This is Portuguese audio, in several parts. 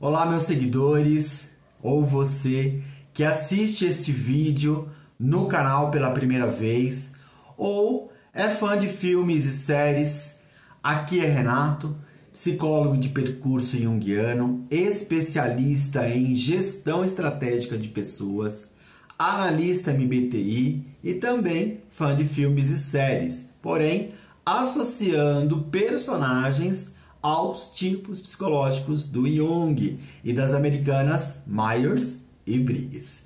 Olá, meus seguidores, ou você que assiste este vídeo no canal pela primeira vez, ou é fã de filmes e séries. Aqui é Renato, psicólogo de percurso junguiano, especialista em gestão estratégica de pessoas, analista MBTI e também fã de filmes e séries, porém associando personagens aos tipos psicológicos do Jung e das americanas Myers e Briggs.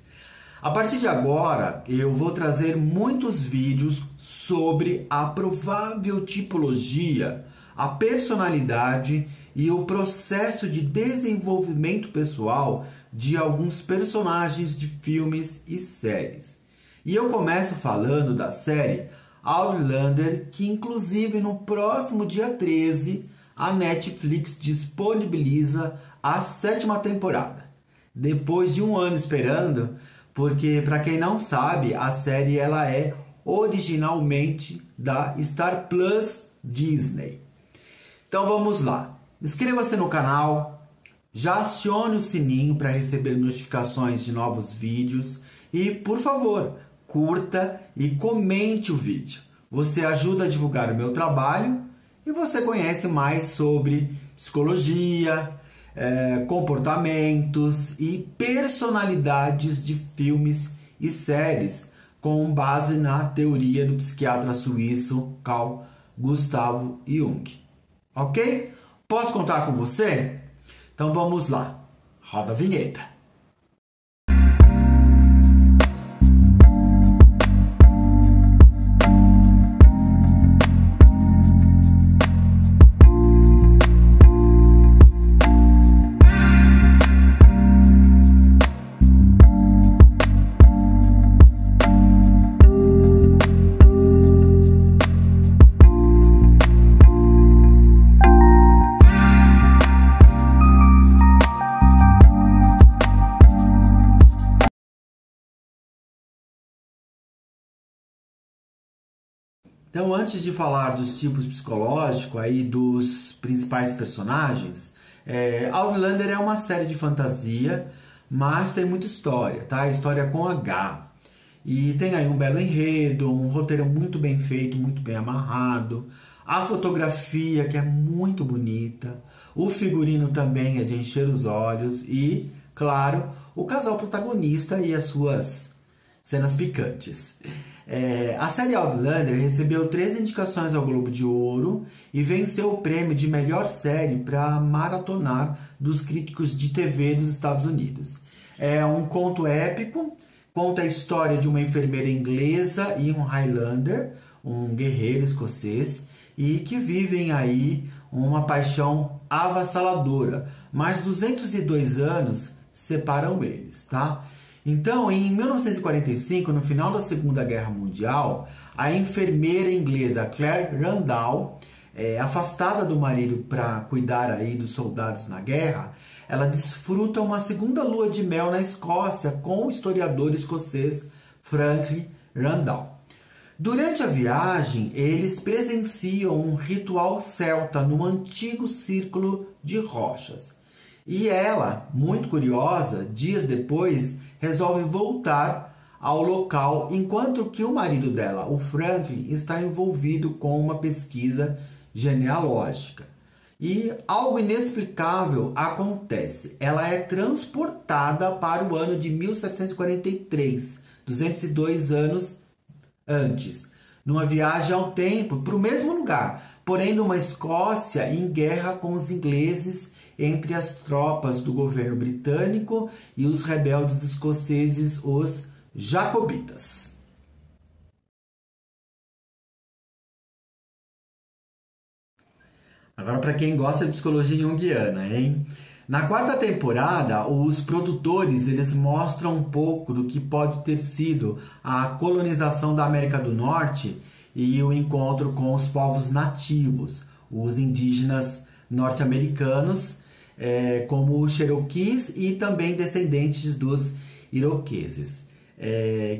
A partir de agora, eu vou trazer muitos vídeos sobre a provável tipologia, a personalidade e o processo de desenvolvimento pessoal de alguns personagens de filmes e séries. E eu começo falando da série Outlander, que inclusive no próximo dia 13 a Netflix disponibiliza a 7ª temporada. Depois de um ano esperando, porque para quem não sabe, a série ela é originalmente da Star Plus Disney. Então vamos lá. Inscreva-se no canal, já acione o sininho para receber notificações de novos vídeos e, por favor, curta e comente o vídeo. Você ajuda a divulgar o meu trabalho e você conhece mais sobre psicologia, comportamentos e personalidades de filmes e séries com base na teoria do psiquiatra suíço Carl Gustav Jung. Ok? Posso contar com você? Então vamos lá. Roda a vinheta. Então, antes de falar dos tipos psicológicos aí dos principais personagens, Outlander é uma série de fantasia, mas tem muita história, tá? História com H. E tem aí um belo enredo, um roteiro muito bem feito, muito bem amarrado, a fotografia que é muito bonita, o figurino também é de encher os olhos e, claro, o casal protagonista e as suas cenas picantes. A série Outlander recebeu 3 indicações ao Globo de Ouro e venceu o prêmio de melhor série para maratonar dos críticos de TV dos Estados Unidos. É um conto épico, conta a história de uma enfermeira inglesa e um Highlander, um guerreiro escocês, e que vivem aí uma paixão avassaladora, mas 202 anos separam eles, tá? Então, em 1945, no final da Segunda Guerra Mundial, a enfermeira inglesa Claire Randall, afastada do marido para cuidar aí dos soldados na guerra, ela desfruta uma segunda lua de mel na Escócia com o historiador escocês Franklin Randall. Durante a viagem, eles presenciam um ritual celta no antigo círculo de rochas. E ela, muito curiosa, dias depois, resolve voltar ao local, enquanto que o marido dela, o Franklin, está envolvido com uma pesquisa genealógica. E algo inexplicável acontece. Ela é transportada para o ano de 1743, 202 anos antes, numa viagem ao tempo para o mesmo lugar, porém numa Escócia em guerra com os ingleses, entre as tropas do governo britânico e os rebeldes escoceses, os jacobitas. Agora, para quem gosta de psicologia junguiana, hein? Na 4ª temporada, os produtores eles mostram um pouco do que pode ter sido a colonização da América do Norte e o encontro com os povos nativos, os indígenas norte-americanos, como os Cherokees e também descendentes dos iroqueses.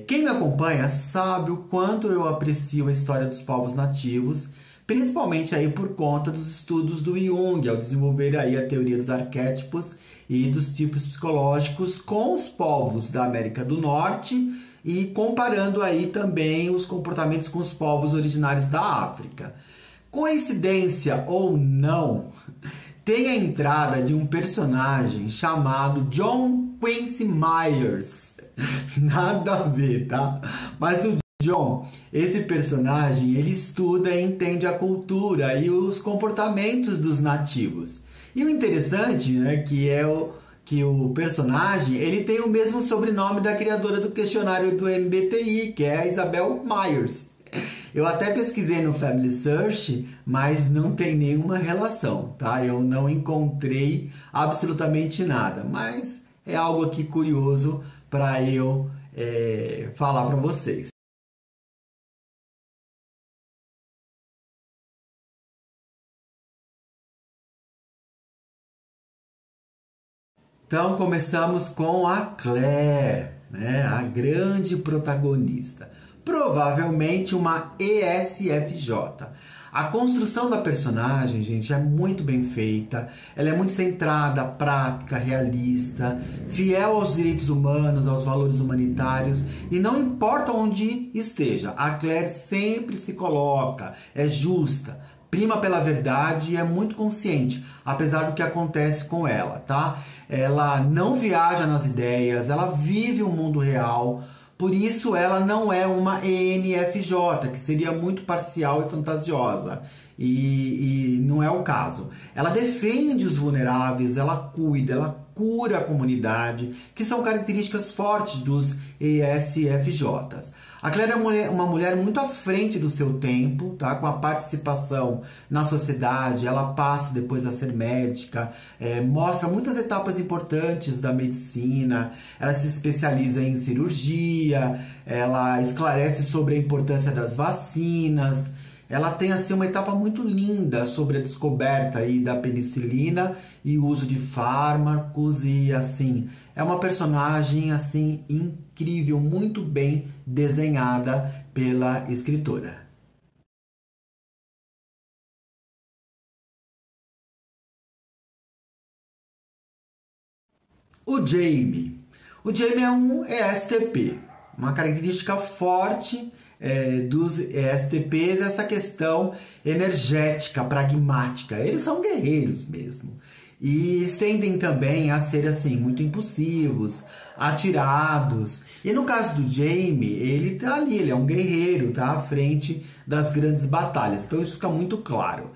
Quem me acompanha sabe o quanto eu aprecio a história dos povos nativos, principalmente aí por conta dos estudos do Jung, ao desenvolver aí a teoria dos arquétipos e dos tipos psicológicos com os povos da América do Norte e comparando aí também os comportamentos com os povos originários da África. Coincidência ou não, tem a entrada de um personagem chamado John Quincy Myers. Nada a ver, tá? Mas o John, esse personagem, ele estuda e entende a cultura e os comportamentos dos nativos. E o interessante, né, que o personagem, ele tem o mesmo sobrenome da criadora do questionário do MBTI, que é a Isabel Myers. Eu até pesquisei no Family Search, mas não tem nenhuma relação, tá? Eu não encontrei absolutamente nada, mas é algo aqui curioso para eu falar para vocês. Então começamos com a Claire, né? A grande protagonista. Provavelmente uma ESFJ. A construção da personagem, gente, é muito bem feita. Ela é muito centrada, prática, realista, fiel aos direitos humanos, aos valores humanitários. E não importa onde esteja, a Claire sempre se coloca, é justa, prima pela verdade e é muito consciente, apesar do que acontece com ela, tá? Ela não viaja nas ideias, ela vive o mundo real. Por isso, ela não é uma ENFJ, que seria muito parcial e fantasiosa. E não é o caso. Ela defende os vulneráveis, ela cuida, ela cura a comunidade, que são características fortes dos ESFJs. A Claire é uma mulher muito à frente do seu tempo, tá? Com a participação na sociedade, ela passa depois a ser médica, mostra muitas etapas importantes da medicina, ela se especializa em cirurgia, ela esclarece sobre a importância das vacinas, ela tem assim uma etapa muito linda sobre a descoberta aí da penicilina e o uso de fármacos e assim, é uma personagem assim incrível, muito bem desenhada pela escritora. O Jamie. O Jamie é um ESTP, uma característica forte dos ESTPs, essa questão energética, pragmática. Eles são guerreiros mesmo. E tendem também a ser assim, muito impulsivos, atirados. E no caso do Jamie, ele tá ali, ele é um guerreiro, tá à frente das grandes batalhas. Então isso fica muito claro.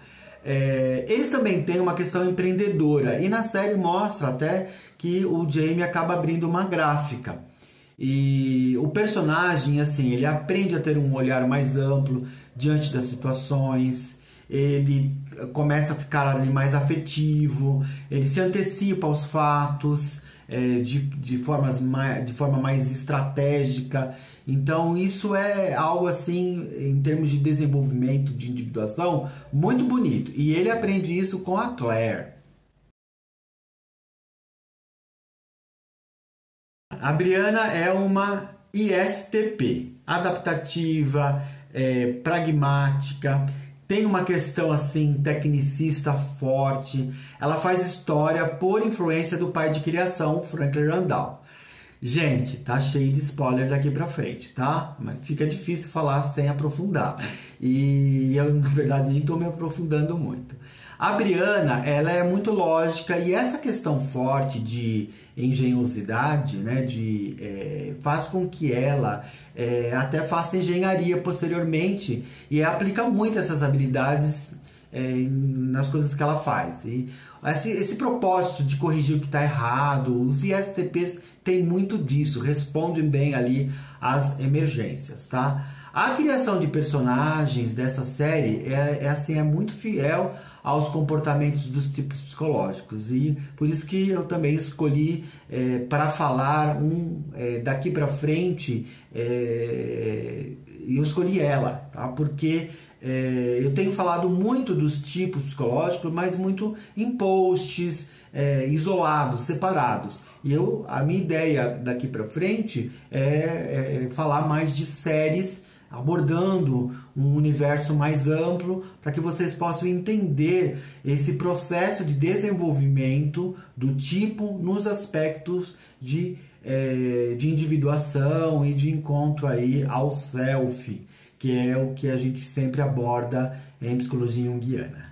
Eles também têm uma questão empreendedora. E na série mostra até que o Jamie acaba abrindo uma gráfica. E o personagem, assim, ele aprende a ter um olhar mais amplo diante das situações, ele começa a ficar ali mais afetivo, ele se antecipa aos fatos de forma mais estratégica. Então isso é algo assim, em termos de desenvolvimento, de individuação, muito bonito. E ele aprende isso com a Claire. A Brianna é uma ISTP, adaptativa, pragmática, tem uma questão assim tecnicista forte. Ela faz história por influência do pai de criação, Franklin Randall. Gente, tá cheio de spoiler daqui pra frente, tá? Mas fica difícil falar sem aprofundar. E eu, na verdade, nem tô me aprofundando muito. A Brianna, ela é muito lógica e essa questão forte de engenhosidade, né, faz com que ela até faça engenharia posteriormente e aplica muito essas habilidades nas coisas que ela faz. E esse propósito de corrigir o que está errado, os ISTPs têm muito disso, respondem bem ali às emergências, tá? A criação de personagens dessa série é muito fiel aos comportamentos dos tipos psicológicos e por isso que eu também escolhi para falar daqui para frente eu escolhi ela, tá? Porque eu tenho falado muito dos tipos psicológicos, mas muito em posts isolados, separados. E a minha ideia daqui para frente é falar mais de séries abordando um universo mais amplo para que vocês possam entender esse processo de desenvolvimento do tipo nos aspectos de individuação e de encontro aí ao self, que é o que a gente sempre aborda em psicologia junguiana.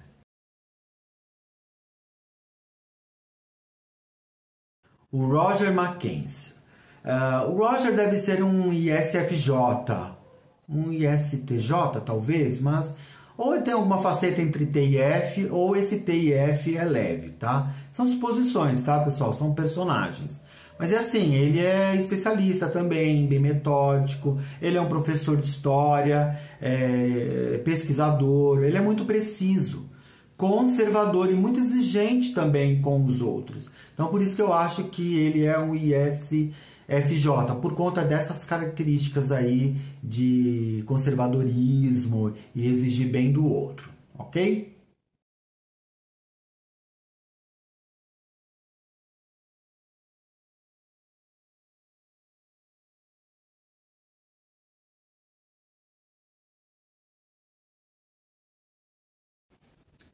O Roger Mackenzie. O Roger deve ser um ISFJ, um ISTJ talvez, mas ou ele tem alguma faceta entre T e F, ou esse T e F é leve, tá? São suposições, tá, pessoal? São personagens. Mas é assim, ele é especialista também, bem metódico, ele é um professor de história, pesquisador, ele é muito preciso, conservador e muito exigente também com os outros. Então, por isso que eu acho que ele é um ISFJ, por conta dessas características aí de conservadorismo e exigir bem do outro, ok?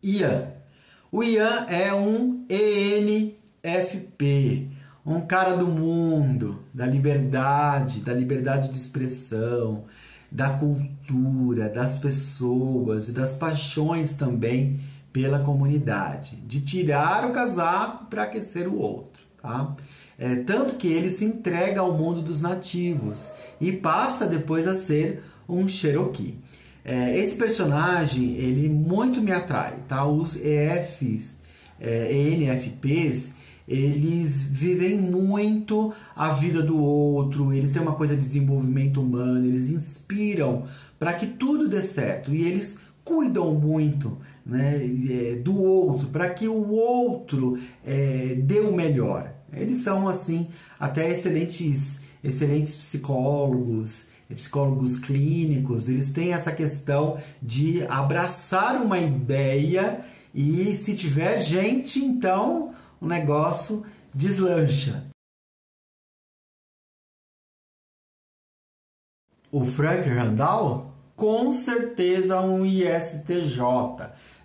Ian. O Ian é um ENFP, um cara do mundo, da liberdade de expressão, da cultura, das pessoas e das paixões também pela comunidade, de tirar o casaco para aquecer o outro, tá? Tanto que ele se entrega ao mundo dos nativos e passa depois a ser um Cherokee. Esse personagem, ele muito me atrai, tá? Os ENFPs, eles vivem muito a vida do outro, eles têm uma coisa de desenvolvimento humano, eles inspiram para que tudo dê certo e eles cuidam muito, né, do outro, para que o outro dê o melhor. Eles são, assim, até excelentes psicólogos clínicos, eles têm essa questão de abraçar uma ideia e se tiver gente, então o negócio deslancha. O Frank Randall, com certeza um ISTJ.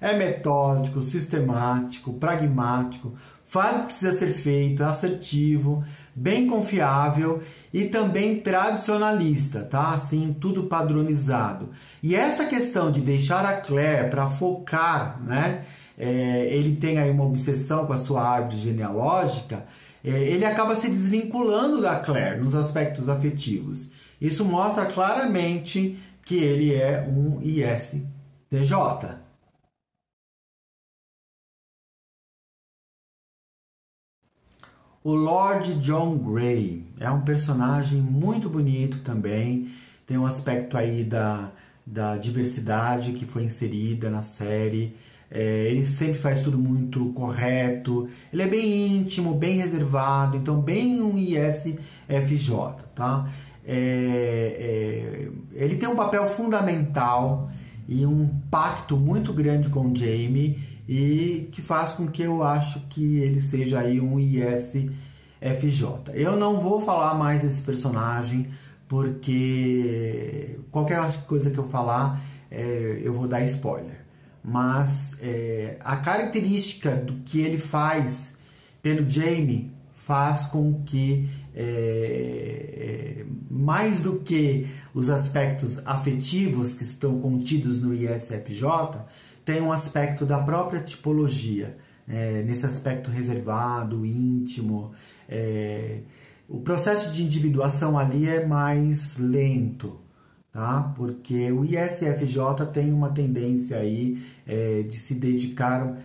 É metódico, sistemático, pragmático, faz o que precisa ser feito, é assertivo, bem confiável e também tradicionalista, tá? Assim, tudo padronizado. E essa questão de deixar a Claire para focar, né? Ele tem aí uma obsessão com a sua árvore genealógica, ele acaba se desvinculando da Claire nos aspectos afetivos. Isso mostra claramente que ele é um ISTJ. O Lord John Grey é um personagem muito bonito também, tem um aspecto aí da diversidade que foi inserida na série, ele sempre faz tudo muito correto, ele é bem íntimo, bem reservado, então bem um ISFJ, tá? Ele tem um papel fundamental e um pacto muito grande com o Jamie e que faz com que eu acho que ele seja aí um ISFJ. Eu não vou falar mais desse personagem porque qualquer coisa que eu falar eu vou dar spoiler. Mas a característica do que ele faz pelo Jamie faz com que mais do que os aspectos afetivos que estão contidos no ISFJ, tem um aspecto da própria tipologia, nesse aspecto reservado, íntimo. O processo de individuação ali é mais lento, tá? Porque o ISFJ tem uma tendência aí de se dedicar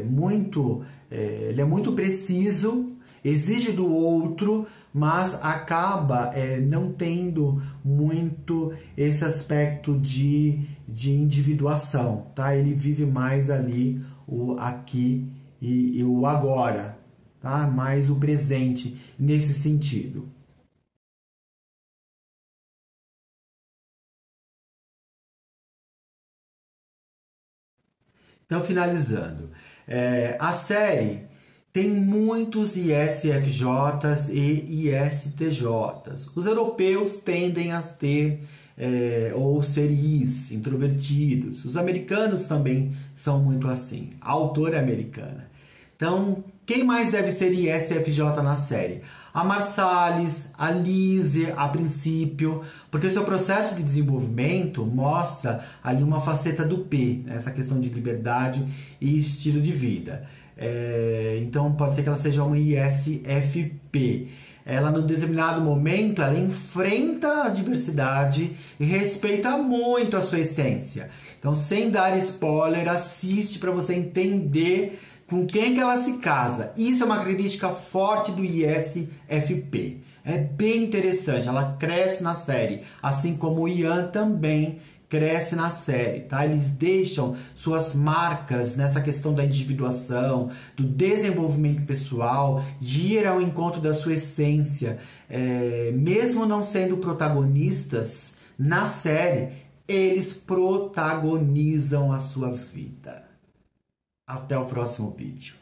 muito, ele é muito preciso, exige do outro, mas acaba não tendo muito esse aspecto de individuação, tá? Ele vive mais ali o aqui e o agora, tá? Mais o presente nesse sentido. Então, finalizando, a série tem muitos ISFJs e ISTJs. Os europeus tendem a ter ou seris, introvertidos. Os americanos também são muito assim. A autora é americana. Então, quem mais deve ser ISFJ na série? A Marsalis, a Lise, a princípio, porque o seu processo de desenvolvimento mostra ali uma faceta do P, né? Essa questão de liberdade e estilo de vida. Então, pode ser que ela seja uma ISFP. Ela, num determinado momento, ela enfrenta a diversidade e respeita muito a sua essência. Então, sem dar spoiler, assiste para você entender com quem que ela se casa. Isso é uma característica forte do ISFP. É bem interessante, ela cresce na série, assim como o Ian também cresce na série, tá? Eles deixam suas marcas nessa questão da individuação, do desenvolvimento pessoal, de ir ao encontro da sua essência. Mesmo não sendo protagonistas na série, eles protagonizam a sua vida. Até o próximo vídeo.